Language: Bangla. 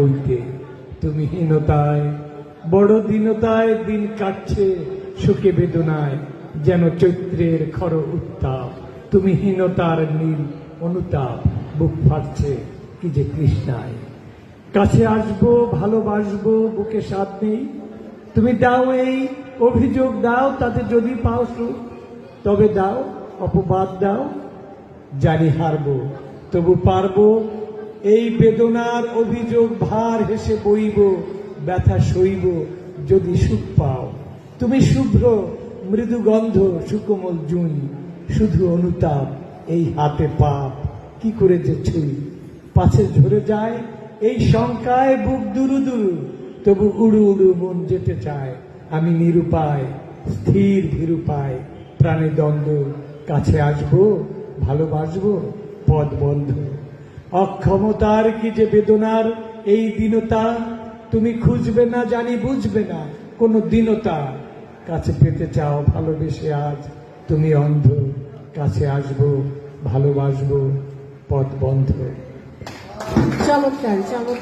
বইতে। তুমি হীনতায়, বড় দীনতায় দিন কাটছে, সুখে বেদনায় যেন চৈত্রের খর উত্তাপ। তুমি হীনতার নীল অনুতাপ, বুক ফাটছে কি যে তৃষ্ণায়। কাছে আসবো, ভালোবাসবো, বুকে সাথ নেই। তুমি দাও এই অভিযোগ দাও, তাতে যদি পাও সুখ তবে দাও, অপবাদ দাও। জানি হারবো, তবু পারবো এই বেদনার অভিযোগ ভার হেসে বইব, ব্যথা সইব যদি সুখ পাও। তুমি শুভ্র মৃদু গন্ধ, সুকোমল জুঁই, শুধু অনুতাপ এই হাতে পাপ। কি করে যে ছুঁই, পাছে ঝরে যায় এই শঙ্কায় বুক দুরু দুরু, তবু উড়ু উড়ু মন যেতে চায়। আমি নিরুপায়, স্থির ভীরুপায়, প্রাণে দ্বন্দ্ব। কাছে আসবো, ভালোবাসবো, পথ বন্ধ। অক্ষমতার কি যে বেদনার এই দীনতা, তুমি খুঁজবে না জানি, বুঝবে না কোনো দীনতা। কাছে পেতে চাও ভালোবেসে আজ, তুমি অন্ধ। কাছে আসবো, ভালোবাসবো, পথ বন্ধ। চমৎকার চমৎকার।